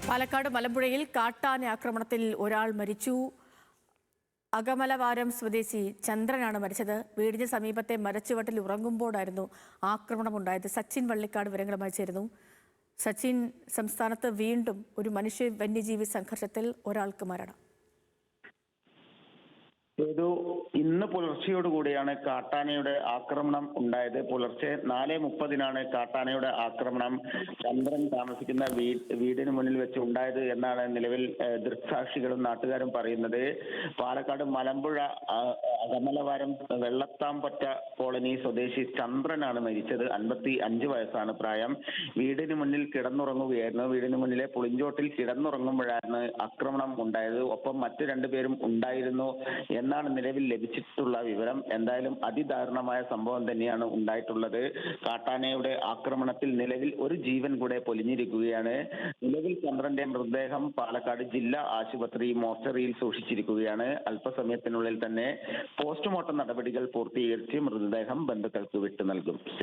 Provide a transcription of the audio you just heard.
പാലക്കാട് മലമ്പുഴയിൽ കാട്ടാന ആക്രമണത്തിൽ ഒരാൾ മരിച്ചു. അകമലവാരം സ്വദേശി ചന്ദ്രനാണ് മരിച്ചത്. വീടിന് സമീപത്തെ മരച്ചുവട്ടിൽ ഉറങ്ങുമ്പോഴായിരുന്നു ആക്രമണമുണ്ടായത്. സച്ചിൻ വള്ളിക്കാട് വിവരങ്ങളുമായി ചേരുന്നു. സച്ചിൻ, സംസ്ഥാനത്ത് വീണ്ടും ഒരു മനുഷ്യ വന്യജീവി സംഘർഷത്തിൽ ഒരാൾക്ക് മരണം. ഇന്ന് പുലർച്ചയോടുകൂടിയാണ് കാട്ടാനയുടെ ആക്രമണം ഉണ്ടായത്. പുലർച്ചെ 4:30 കാട്ടാനയുടെ ആക്രമണം ചന്ദ്രൻ താമസിക്കുന്ന വീടിന് മുന്നിൽ വെച്ച് ഉണ്ടായത് എന്നാണ് നിലവിൽ ദൃക്സാക്ഷികളും നാട്ടുകാരും പറയുന്നത്. പാലക്കാട് മലമ്പുഴ അകമലവാരം വെള്ളത്താംപറ്റ കോളനി സ്വദേശി ചന്ദ്രനാണ് മരിച്ചത്. 55 വയസ്സാണ് പ്രായം. വീടിന് മുന്നിൽ കിടന്നുറങ്ങുകയായിരുന്നു. വീടിന് മുന്നിലെ പുളിഞ്ചോട്ടിൽ കിടന്നുറങ്ങുമ്പോഴാണ് ആക്രമണം ഉണ്ടായത്. ഒപ്പം മറ്റു 2 പേരും ഉണ്ടായിരുന്നു എന്നാണ് നിലവിൽ ലഭിച്ചിട്ടുള്ള വിവരം. എന്തായാലും അതിദാരുണമായ സംഭവം തന്നെയാണ് ഉണ്ടായിട്ടുള്ളത്. കാട്ടാനയുടെ ആക്രമണത്തിൽ നിലവിൽ ഒരു ജീവൻ കൂടെ പൊലിഞ്ഞിരിക്കുകയാണ്. നിലവിൽ ചന്ദ്രന്റെ മൃതദേഹം പാലക്കാട് ജില്ലാ ആശുപത്രി മോർച്ചറിയിൽ സൂക്ഷിച്ചിരിക്കുകയാണ്. അല്പസമയത്തിനുള്ളിൽ തന്നെ പോസ്റ്റ്മോർട്ടം നടപടികൾ പൂർത്തീകരിച്ച് മൃതദേഹം ബന്ധുക്കൾക്ക് വിട്ടു നൽകും.